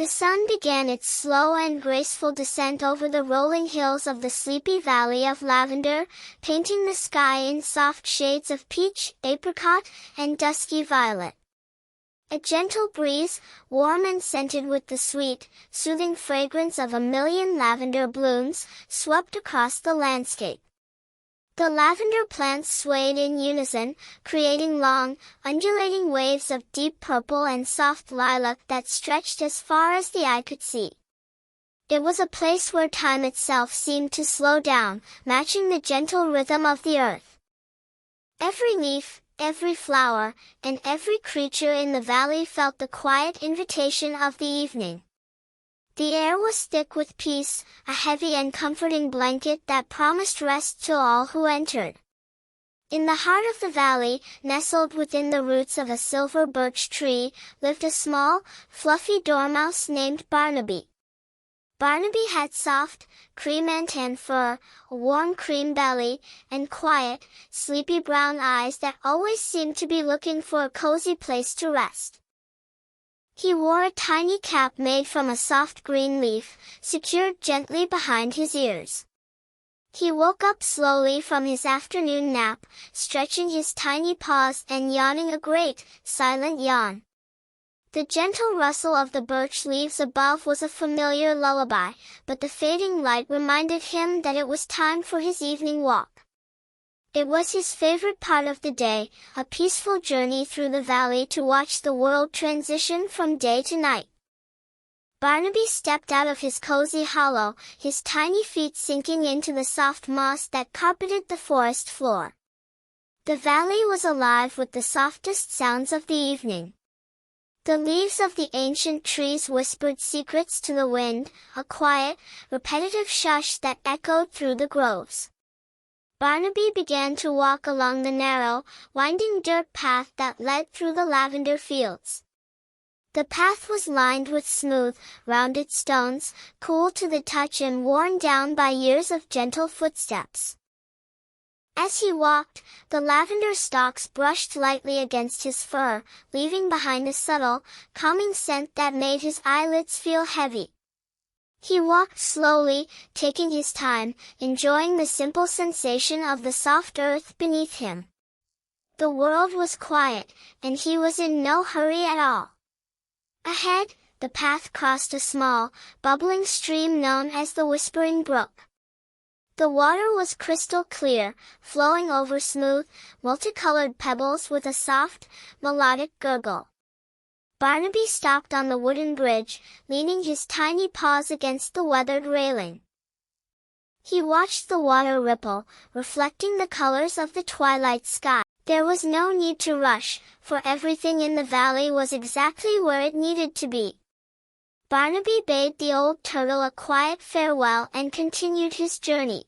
The sun began its slow and graceful descent over the rolling hills of the Sleepy Valley of Lavender, painting the sky in soft shades of peach, apricot, and dusky violet. A gentle breeze, warm and scented with the sweet, soothing fragrance of a million lavender blooms, swept across the landscape. The lavender plants swayed in unison, creating long, undulating waves of deep purple and soft lilac that stretched as far as the eye could see. It was a place where time itself seemed to slow down, matching the gentle rhythm of the earth. Every leaf, every flower, and every creature in the valley felt the quiet invitation of the evening. The air was thick with peace, a heavy and comforting blanket that promised rest to all who entered. In the heart of the valley, nestled within the roots of a silver birch tree, lived a small, fluffy dormouse named Barnaby. Barnaby had soft, cream and tan fur, a warm cream belly, and quiet, sleepy brown eyes that always seemed to be looking for a cozy place to rest. He wore a tiny cap made from a soft green leaf, secured gently behind his ears. He woke up slowly from his afternoon nap, stretching his tiny paws and yawning a great, silent yawn. The gentle rustle of the birch leaves above was a familiar lullaby, but the fading light reminded him that it was time for his evening walk. It was his favorite part of the day, a peaceful journey through the valley to watch the world transition from day to night. Barnaby stepped out of his cozy hollow, his tiny feet sinking into the soft moss that carpeted the forest floor. The valley was alive with the softest sounds of the evening. The leaves of the ancient trees whispered secrets to the wind, a quiet, repetitive shush that echoed through the groves. Barnaby began to walk along the narrow, winding dirt path that led through the lavender fields. The path was lined with smooth, rounded stones, cool to the touch and worn down by years of gentle footsteps. As he walked, the lavender stalks brushed lightly against his fur, leaving behind a subtle, calming scent that made his eyelids feel heavy. He walked slowly, taking his time, enjoying the simple sensation of the soft earth beneath him. The world was quiet, and he was in no hurry at all. Ahead, the path crossed a small, bubbling stream known as the Whispering Brook. The water was crystal clear, flowing over smooth, multicolored pebbles with a soft, melodic gurgle. Barnaby stopped on the wooden bridge, leaning his tiny paws against the weathered railing. He watched the water ripple, reflecting the colors of the twilight sky. There was no need to rush, for everything in the valley was exactly where it needed to be. Barnaby bade the old turtle a quiet farewell and continued his journey.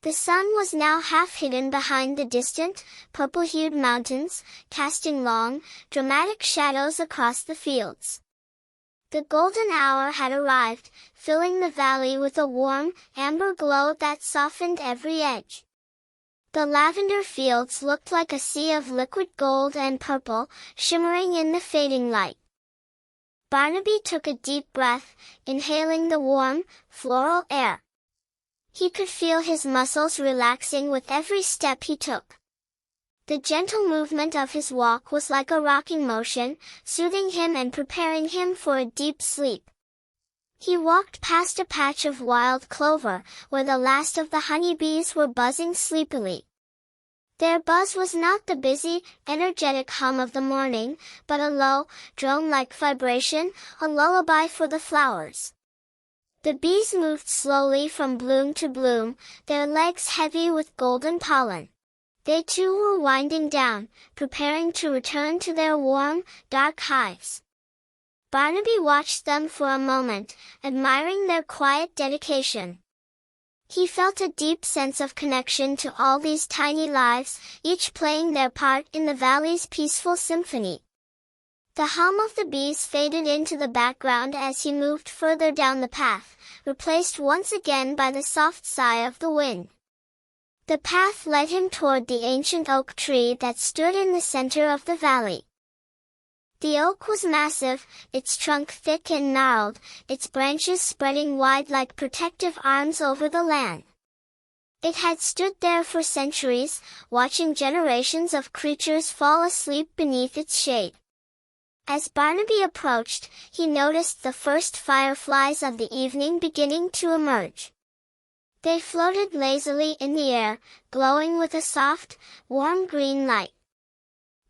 The sun was now half hidden behind the distant, purple-hued mountains, casting long, dramatic shadows across the fields. The golden hour had arrived, filling the valley with a warm, amber glow that softened every edge. The lavender fields looked like a sea of liquid gold and purple, shimmering in the fading light. Barnaby took a deep breath, inhaling the warm, floral air. He could feel his muscles relaxing with every step he took. The gentle movement of his walk was like a rocking motion, soothing him and preparing him for a deep sleep. He walked past a patch of wild clover, where the last of the honeybees were buzzing sleepily. Their buzz was not the busy, energetic hum of the morning, but a low, drone-like vibration, a lullaby for the flowers. The bees moved slowly from bloom to bloom, their legs heavy with golden pollen. They too were winding down, preparing to return to their warm, dark hives. Barnaby watched them for a moment, admiring their quiet dedication. He felt a deep sense of connection to all these tiny lives, each playing their part in the valley's peaceful symphony. The hum of the bees faded into the background as he moved further down the path, replaced once again by the soft sigh of the wind. The path led him toward the ancient oak tree that stood in the center of the valley. The oak was massive, its trunk thick and gnarled, its branches spreading wide like protective arms over the land. It had stood there for centuries, watching generations of creatures fall asleep beneath its shade. As Barnaby approached, he noticed the first fireflies of the evening beginning to emerge. They floated lazily in the air, glowing with a soft, warm green light.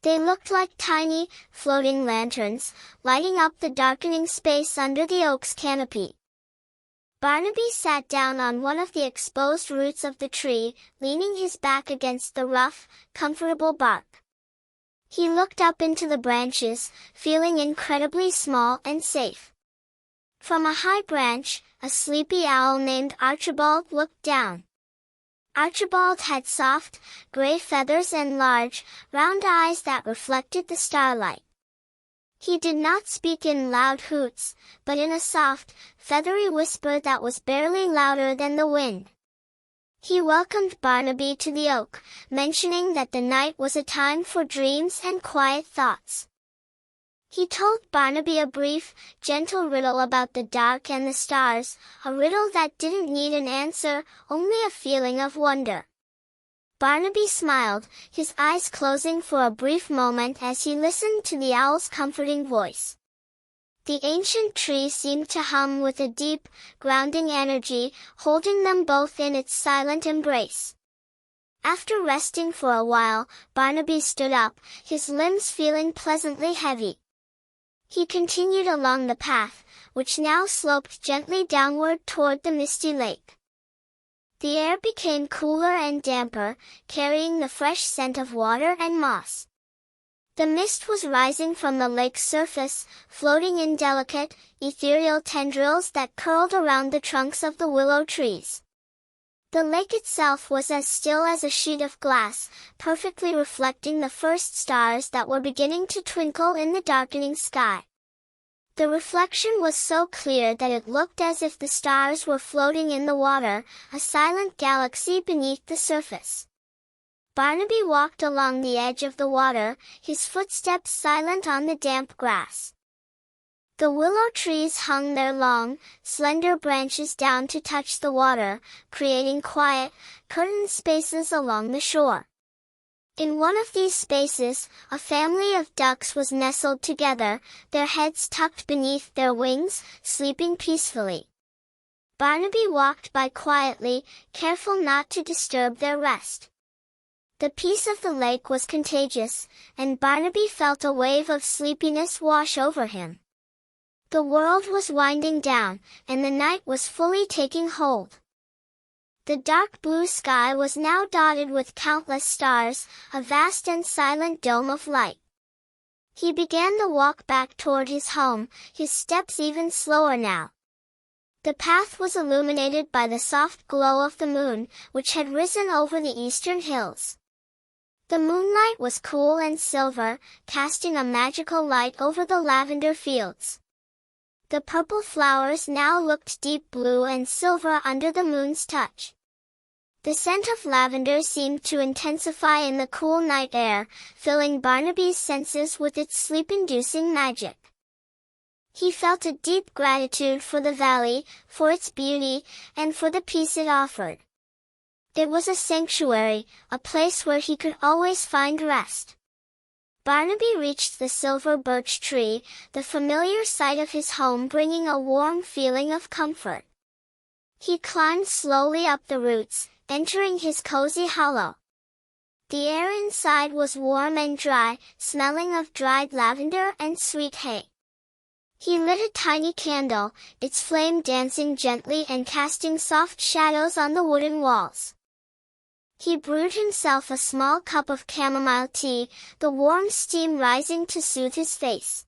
They looked like tiny, floating lanterns, lighting up the darkening space under the oak's canopy. Barnaby sat down on one of the exposed roots of the tree, leaning his back against the rough, comfortable bark. He looked up into the branches, feeling incredibly small and safe. From a high branch, a sleepy owl named Archibald looked down. Archibald had soft, gray feathers and large, round eyes that reflected the starlight. He did not speak in loud hoots, but in a soft, feathery whisper that was barely louder than the wind. He welcomed Barnaby to the oak, mentioning that the night was a time for dreams and quiet thoughts. He told Barnaby a brief, gentle riddle about the dark and the stars, a riddle that didn't need an answer, only a feeling of wonder. Barnaby smiled, his eyes closing for a brief moment as he listened to the owl's comforting voice. The ancient tree seemed to hum with a deep, grounding energy, holding them both in its silent embrace. After resting for a while, Barnaby stood up, his limbs feeling pleasantly heavy. He continued along the path, which now sloped gently downward toward the misty lake. The air became cooler and damper, carrying the fresh scent of water and moss. The mist was rising from the lake's surface, floating in delicate, ethereal tendrils that curled around the trunks of the willow trees. The lake itself was as still as a sheet of glass, perfectly reflecting the first stars that were beginning to twinkle in the darkening sky. The reflection was so clear that it looked as if the stars were floating in the water, a silent galaxy beneath the surface. Barnaby walked along the edge of the water, his footsteps silent on the damp grass. The willow trees hung their long, slender branches down to touch the water, creating quiet, curtained spaces along the shore. In one of these spaces, a family of ducks was nestled together, their heads tucked beneath their wings, sleeping peacefully. Barnaby walked by quietly, careful not to disturb their rest. The peace of the lake was contagious, and Barnaby felt a wave of sleepiness wash over him. The world was winding down, and the night was fully taking hold. The dark blue sky was now dotted with countless stars, a vast and silent dome of light. He began the walk back toward his home, his steps even slower now. The path was illuminated by the soft glow of the moon, which had risen over the eastern hills. The moonlight was cool and silver, casting a magical light over the lavender fields. The purple flowers now looked deep blue and silver under the moon's touch. The scent of lavender seemed to intensify in the cool night air, filling Barnaby's senses with its sleep-inducing magic. He felt a deep gratitude for the valley, for its beauty, and for the peace it offered. It was a sanctuary, a place where he could always find rest. Barnaby reached the silver birch tree, the familiar sight of his home bringing a warm feeling of comfort. He climbed slowly up the roots, entering his cozy hollow. The air inside was warm and dry, smelling of dried lavender and sweet hay. He lit a tiny candle, its flame dancing gently and casting soft shadows on the wooden walls. He brewed himself a small cup of chamomile tea, the warm steam rising to soothe his face.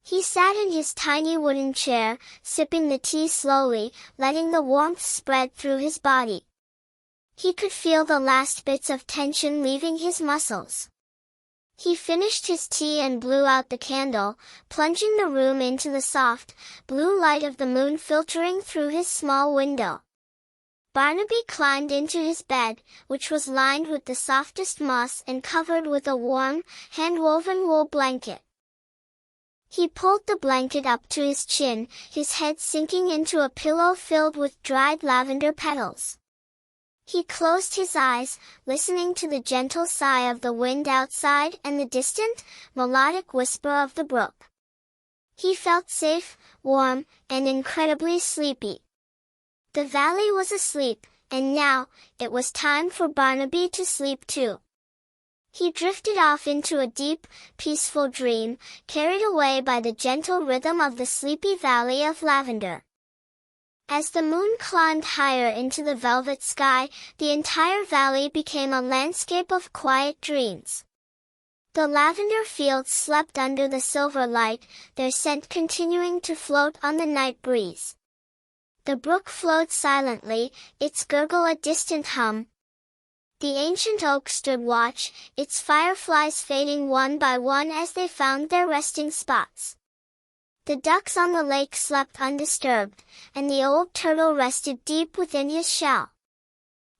He sat in his tiny wooden chair, sipping the tea slowly, letting the warmth spread through his body. He could feel the last bits of tension leaving his muscles. He finished his tea and blew out the candle, plunging the room into the soft, blue light of the moon filtering through his small window. Barnaby climbed into his bed, which was lined with the softest moss and covered with a warm, hand-woven wool blanket. He pulled the blanket up to his chin, his head sinking into a pillow filled with dried lavender petals. He closed his eyes, listening to the gentle sigh of the wind outside and the distant, melodic whisper of the brook. He felt safe, warm, and incredibly sleepy. The valley was asleep, and now, it was time for Barnaby to sleep too. He drifted off into a deep, peaceful dream, carried away by the gentle rhythm of the Sleepy Valley of Lavender. As the moon climbed higher into the velvet sky, the entire valley became a landscape of quiet dreams. The lavender fields slept under the silver light, their scent continuing to float on the night breeze. The brook flowed silently, its gurgle a distant hum. The ancient oak stood watch, its fireflies fading one by one as they found their resting spots. The ducks on the lake slept undisturbed, and the old turtle rested deep within his shell.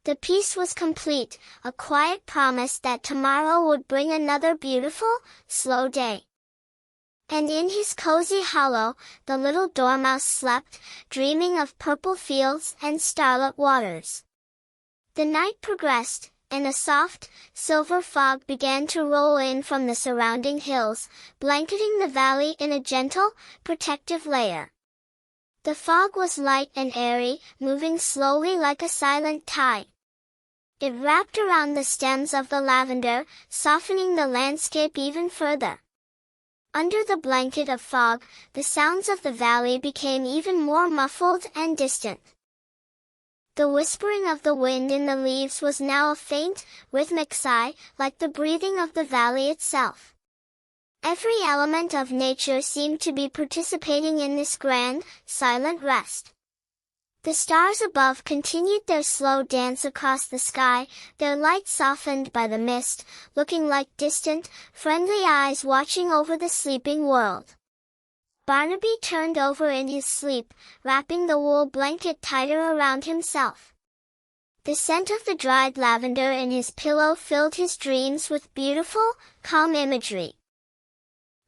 The peace was complete, a quiet promise that tomorrow would bring another beautiful, slow day. And in his cozy hollow, the little dormouse slept, dreaming of purple fields and starlit waters. The night progressed, and a soft, silver fog began to roll in from the surrounding hills, blanketing the valley in a gentle, protective layer. The fog was light and airy, moving slowly like a silent tide. It wrapped around the stems of the lavender, softening the landscape even further. Under the blanket of fog, the sounds of the valley became even more muffled and distant. The whispering of the wind in the leaves was now a faint, rhythmic sigh, like the breathing of the valley itself. Every element of nature seemed to be participating in this grand, silent rest. The stars above continued their slow dance across the sky, their light softened by the mist, looking like distant, friendly eyes watching over the sleeping world. Barnaby turned over in his sleep, wrapping the wool blanket tighter around himself. The scent of the dried lavender in his pillow filled his dreams with beautiful, calm imagery.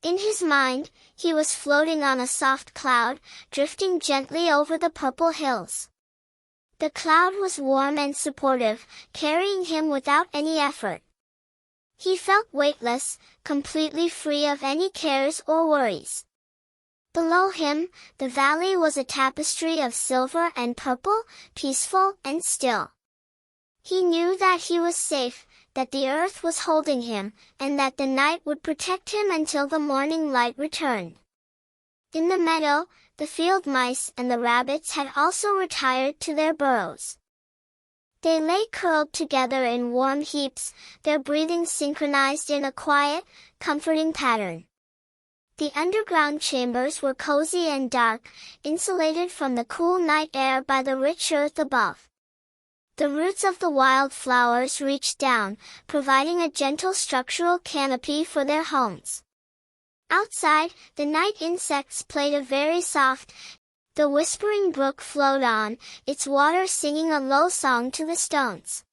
In his mind, he was floating on a soft cloud, drifting gently over the purple hills. The cloud was warm and supportive, carrying him without any effort. He felt weightless, completely free of any cares or worries. Below him, the valley was a tapestry of silver and purple, peaceful and still. He knew that he was safe, that the earth was holding him, and that the night would protect him until the morning light returned. In the meadow, the field mice and the rabbits had also retired to their burrows. They lay curled together in warm heaps, their breathing synchronized in a quiet, comforting pattern. The underground chambers were cozy and dark, insulated from the cool night air by the rich earth above. The roots of the wild flowers reached down, providing a gentle structural canopy for their homes. Outside, the night insects played a very soft. The whispering brook flowed on, its water singing a low song to the stones.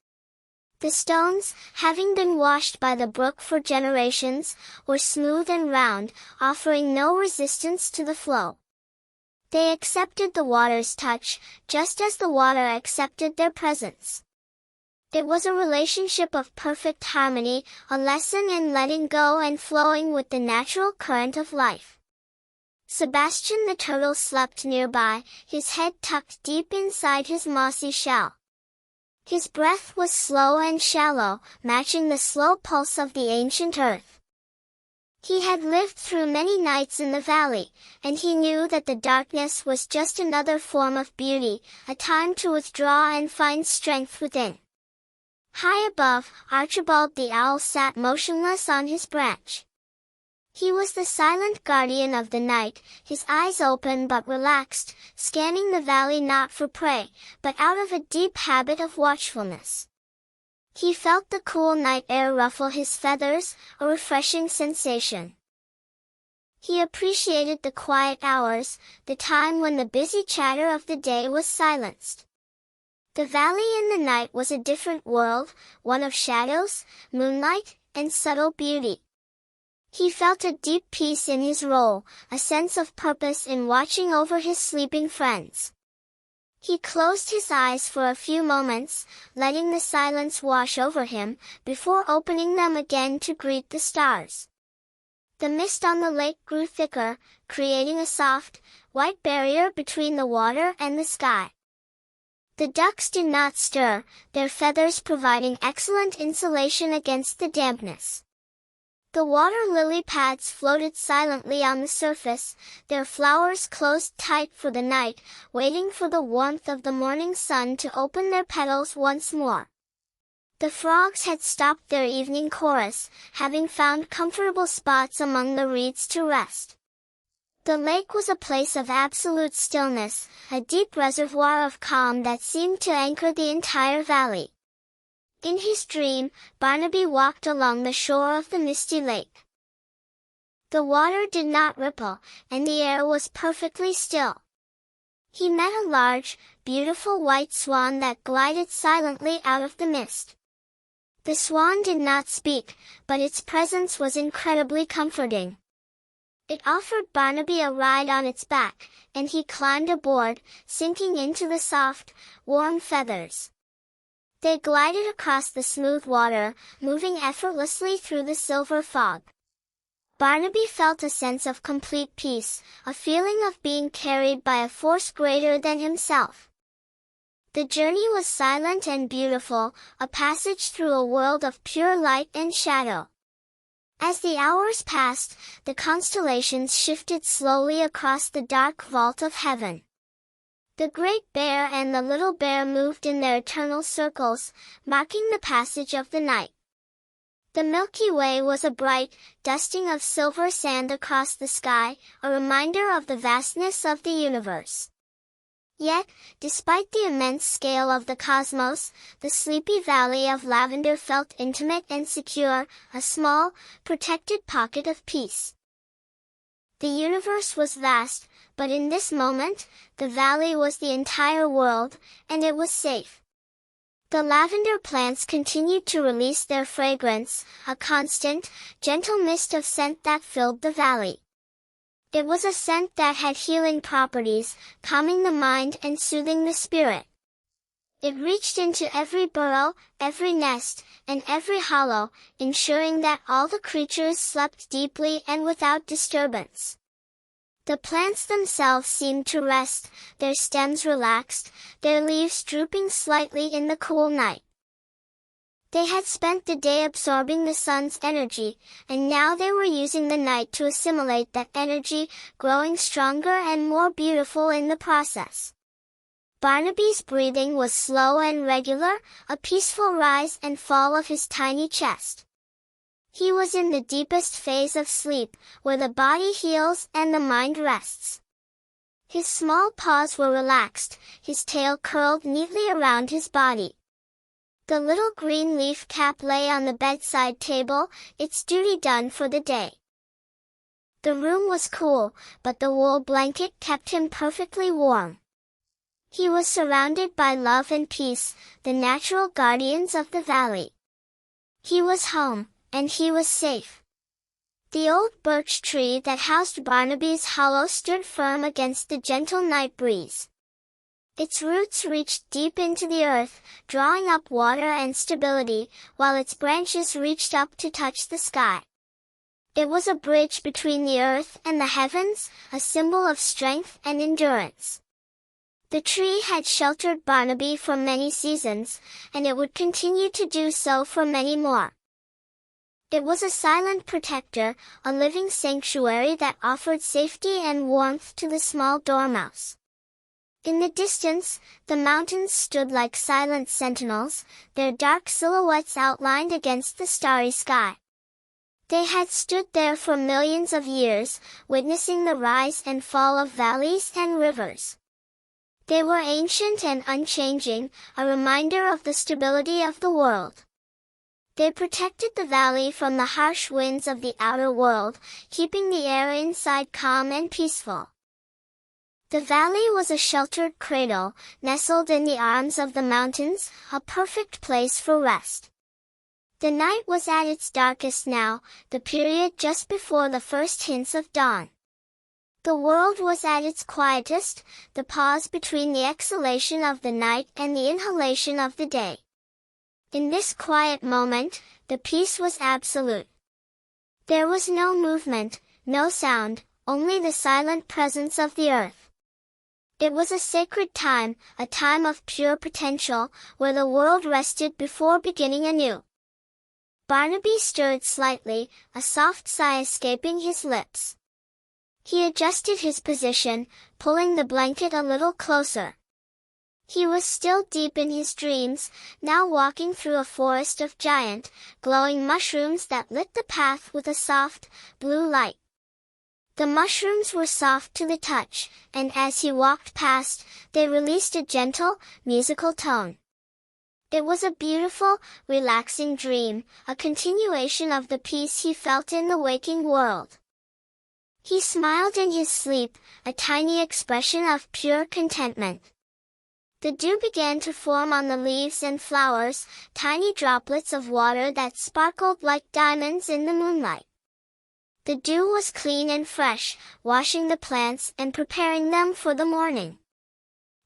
The stones, having been washed by the brook for generations, were smooth and round, offering no resistance to the flow. They accepted the water's touch, just as the water accepted their presence. It was a relationship of perfect harmony, a lesson in letting go and flowing with the natural current of life. Sebastian the turtle slept nearby, his head tucked deep inside his mossy shell. His breath was slow and shallow, matching the slow pulse of the ancient earth. He had lived through many nights in the valley, and he knew that the darkness was just another form of beauty, a time to withdraw and find strength within. High above, Archibald the owl sat motionless on his branch. He was the silent guardian of the night, his eyes open but relaxed, scanning the valley not for prey, but out of a deep habit of watchfulness. He felt the cool night air ruffle his feathers, a refreshing sensation. He appreciated the quiet hours, the time when the busy chatter of the day was silenced. The valley in the night was a different world, one of shadows, moonlight, and subtle beauty. He felt a deep peace in his role, a sense of purpose in watching over his sleeping friends. He closed his eyes for a few moments, letting the silence wash over him, before opening them again to greet the stars. The mist on the lake grew thicker, creating a soft, white barrier between the water and the sky. The ducks did not stir, their feathers providing excellent insulation against the dampness. The water lily pads floated silently on the surface, their flowers closed tight for the night, waiting for the warmth of the morning sun to open their petals once more. The frogs had stopped their evening chorus, having found comfortable spots among the reeds to rest. The lake was a place of absolute stillness, a deep reservoir of calm that seemed to anchor the entire valley. In his dream, Barnaby walked along the shore of the misty lake. The water did not ripple, and the air was perfectly still. He met a large, beautiful white swan that glided silently out of the mist. The swan did not speak, but its presence was incredibly comforting. It offered Barnaby a ride on its back, and he climbed aboard, sinking into the soft, warm feathers. They glided across the smooth water, moving effortlessly through the silver fog. Barnaby felt a sense of complete peace, a feeling of being carried by a force greater than himself. The journey was silent and beautiful, a passage through a world of pure light and shadow. As the hours passed, the constellations shifted slowly across the dark vault of heaven. The Great Bear and the Little Bear moved in their eternal circles, marking the passage of the night. The Milky Way was a bright, dusting of silver sand across the sky, a reminder of the vastness of the universe. Yet, despite the immense scale of the cosmos, the Sleepy Valley of Lavender felt intimate and secure, a small, protected pocket of peace. The universe was vast, but in this moment, the valley was the entire world, and it was safe. The lavender plants continued to release their fragrance, a constant, gentle mist of scent that filled the valley. It was a scent that had healing properties, calming the mind and soothing the spirit. It reached into every burrow, every nest, and every hollow, ensuring that all the creatures slept deeply and without disturbance. The plants themselves seemed to rest, their stems relaxed, their leaves drooping slightly in the cool night. They had spent the day absorbing the sun's energy, and now they were using the night to assimilate that energy, growing stronger and more beautiful in the process. Barnaby's breathing was slow and regular, a peaceful rise and fall of his tiny chest. He was in the deepest phase of sleep, where the body heals and the mind rests. His small paws were relaxed, his tail curled neatly around his body. The little green leaf cap lay on the bedside table, its duty done for the day. The room was cool, but the wool blanket kept him perfectly warm. He was surrounded by love and peace, the natural guardians of the valley. He was home, and he was safe. The old birch tree that housed Barnaby's hollow stood firm against the gentle night breeze. Its roots reached deep into the earth, drawing up water and stability, while its branches reached up to touch the sky. It was a bridge between the earth and the heavens, a symbol of strength and endurance. The tree had sheltered Barnaby for many seasons, and it would continue to do so for many more. It was a silent protector, a living sanctuary that offered safety and warmth to the small dormouse. In the distance, the mountains stood like silent sentinels, their dark silhouettes outlined against the starry sky. They had stood there for millions of years, witnessing the rise and fall of valleys and rivers. They were ancient and unchanging, a reminder of the stability of the world. They protected the valley from the harsh winds of the outer world, keeping the air inside calm and peaceful. The valley was a sheltered cradle, nestled in the arms of the mountains, a perfect place for rest. The night was at its darkest now, the period just before the first hints of dawn. The world was at its quietest, the pause between the exhalation of the night and the inhalation of the day. In this quiet moment, the peace was absolute. There was no movement, no sound, only the silent presence of the earth. It was a sacred time, a time of pure potential, where the world rested before beginning anew. Barnaby stirred slightly, a soft sigh escaping his lips. He adjusted his position, pulling the blanket a little closer. He was still deep in his dreams, now walking through a forest of giant, glowing mushrooms that lit the path with a soft, blue light. The mushrooms were soft to the touch, and as he walked past, they released a gentle, musical tone. It was a beautiful, relaxing dream, a continuation of the peace he felt in the waking world. He smiled in his sleep, a tiny expression of pure contentment. The dew began to form on the leaves and flowers, tiny droplets of water that sparkled like diamonds in the moonlight. The dew was clean and fresh, washing the plants and preparing them for the morning.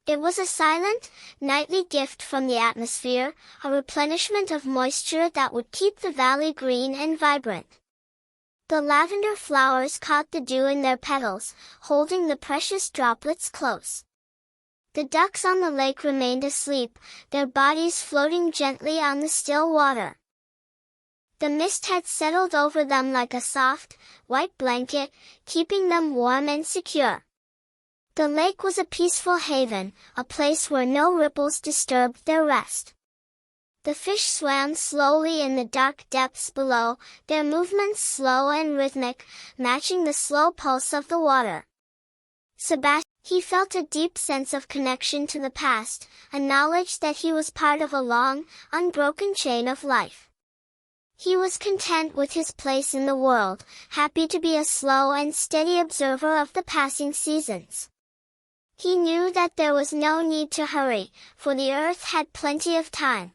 It was a silent, nightly gift from the atmosphere, a replenishment of moisture that would keep the valley green and vibrant. The lavender flowers caught the dew in their petals, holding the precious droplets close. The ducks on the lake remained asleep, their bodies floating gently on the still water. The mist had settled over them like a soft, white blanket, keeping them warm and secure. The lake was a peaceful haven, a place where no ripples disturbed their rest. The fish swam slowly in the dark depths below, their movements slow and rhythmic, matching the slow pulse of the water. He felt a deep sense of connection to the past, a knowledge that he was part of a long, unbroken chain of life. He was content with his place in the world, happy to be a slow and steady observer of the passing seasons. He knew that there was no need to hurry, for the earth had plenty of time.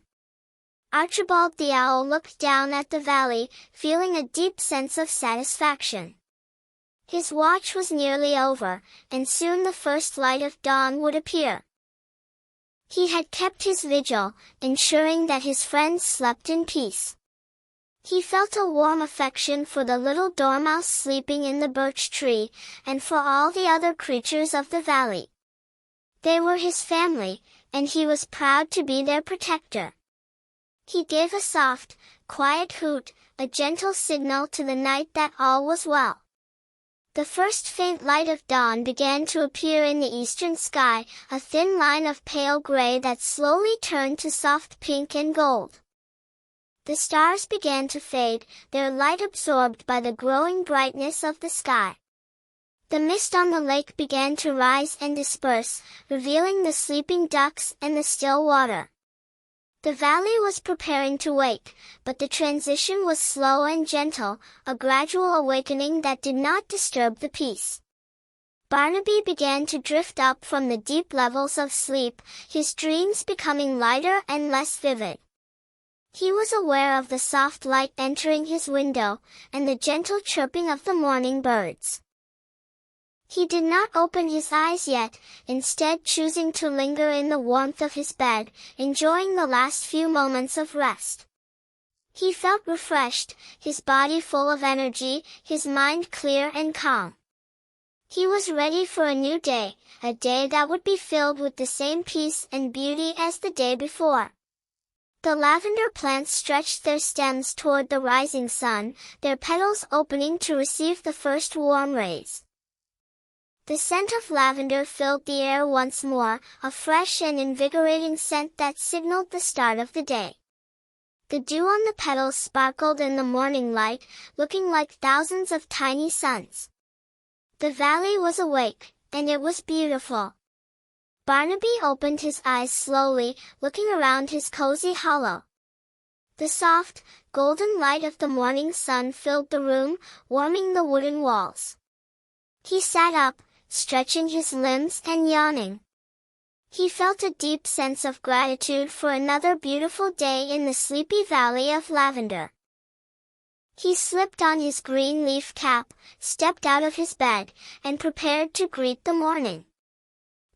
Archibald the owl looked down at the valley, feeling a deep sense of satisfaction. His watch was nearly over, and soon the first light of dawn would appear. He had kept his vigil, ensuring that his friends slept in peace. He felt a warm affection for the little dormouse sleeping in the birch tree, and for all the other creatures of the valley. They were his family, and he was proud to be their protector. He gave a soft, quiet hoot, a gentle signal to the night that all was well. The first faint light of dawn began to appear in the eastern sky, a thin line of pale gray that slowly turned to soft pink and gold. The stars began to fade, their light absorbed by the growing brightness of the sky. The mist on the lake began to rise and disperse, revealing the sleeping ducks and the still water. The valley was preparing to wake, but the transition was slow and gentle, a gradual awakening that did not disturb the peace. Barnaby began to drift up from the deep levels of sleep, his dreams becoming lighter and less vivid. He was aware of the soft light entering his window, and the gentle chirping of the morning birds. He did not open his eyes yet, instead choosing to linger in the warmth of his bed, enjoying the last few moments of rest. He felt refreshed, his body full of energy, his mind clear and calm. He was ready for a new day, a day that would be filled with the same peace and beauty as the day before. The lavender plants stretched their stems toward the rising sun, their petals opening to receive the first warm rays. The scent of lavender filled the air once more, a fresh and invigorating scent that signaled the start of the day. The dew on the petals sparkled in the morning light, looking like thousands of tiny suns. The valley was awake, and it was beautiful. Barnaby opened his eyes slowly, looking around his cozy hollow. The soft, golden light of the morning sun filled the room, warming the wooden walls. He sat up, stretching his limbs and yawning. He felt a deep sense of gratitude for another beautiful day in the Sleepy Valley of Lavender. He slipped on his green leaf cap, stepped out of his bed, and prepared to greet the morning.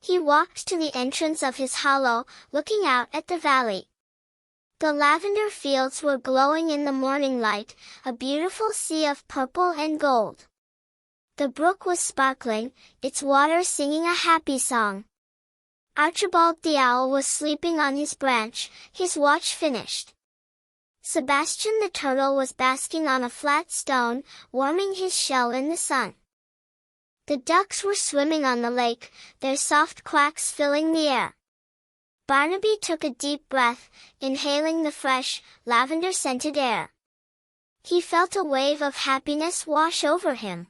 He walked to the entrance of his hollow, looking out at the valley. The lavender fields were glowing in the morning light, a beautiful sea of purple and gold. The brook was sparkling, its water singing a happy song. Archibald the owl was sleeping on his branch, his watch finished. Sebastian the turtle was basking on a flat stone, warming his shell in the sun. The ducks were swimming on the lake, their soft quacks filling the air. Barnaby took a deep breath, inhaling the fresh, lavender-scented air. He felt a wave of happiness wash over him.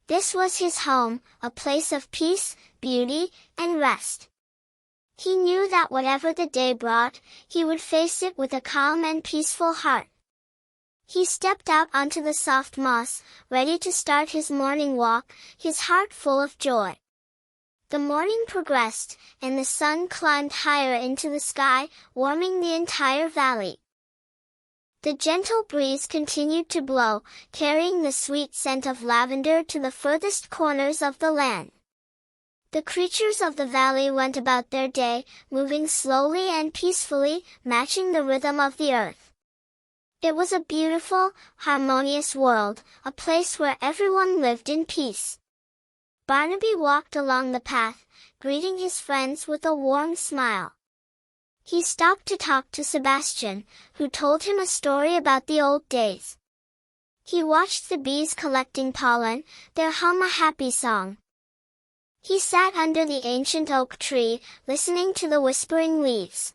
This was his home, a place of peace, beauty, and rest. He knew that whatever the day brought, he would face it with a calm and peaceful heart. He stepped out onto the soft moss, ready to start his morning walk, his heart full of joy. The morning progressed, and the sun climbed higher into the sky, warming the entire valley. The gentle breeze continued to blow, carrying the sweet scent of lavender to the furthest corners of the land. The creatures of the valley went about their day, moving slowly and peacefully, matching the rhythm of the earth. It was a beautiful, harmonious world, a place where everyone lived in peace. Barnaby walked along the path, greeting his friends with a warm smile. He stopped to talk to Sebastian, who told him a story about the old days. He watched the bees collecting pollen, their hum a happy song. He sat under the ancient oak tree, listening to the whispering leaves.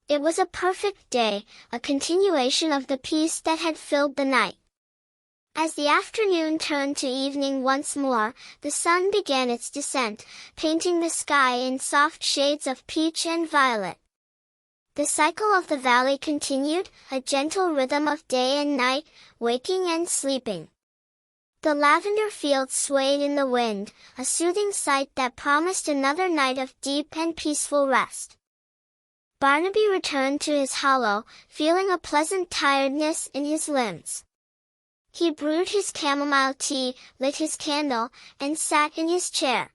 It was a perfect day, a continuation of the peace that had filled the night. As the afternoon turned to evening once more, the sun began its descent, painting the sky in soft shades of peach and violet. The cycle of the valley continued, a gentle rhythm of day and night, waking and sleeping. The lavender fields swayed in the wind, a soothing sight that promised another night of deep and peaceful rest. Barnaby returned to his hollow, feeling a pleasant tiredness in his limbs. He brewed his chamomile tea, lit his candle, and sat in his chair.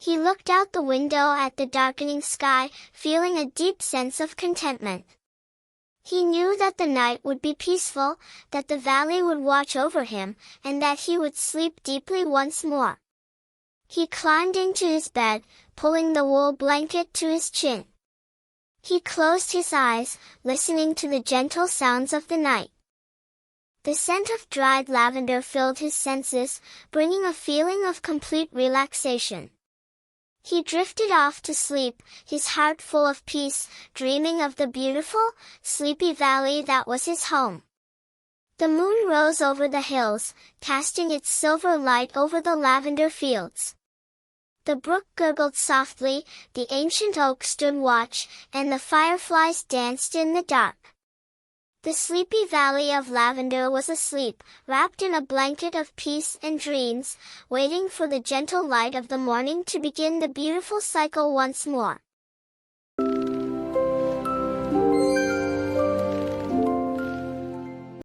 He looked out the window at the darkening sky, feeling a deep sense of contentment. He knew that the night would be peaceful, that the valley would watch over him, and that he would sleep deeply once more. He climbed into his bed, pulling the wool blanket to his chin. He closed his eyes, listening to the gentle sounds of the night. The scent of dried lavender filled his senses, bringing a feeling of complete relaxation. He drifted off to sleep, his heart full of peace, dreaming of the beautiful, sleepy valley that was his home. The moon rose over the hills, casting its silver light over the lavender fields. The brook gurgled softly, the ancient oak stood watch, and the fireflies danced in the dark. The Sleepy Valley of Lavender was asleep, wrapped in a blanket of peace and dreams, waiting for the gentle light of the morning to begin the beautiful cycle once more.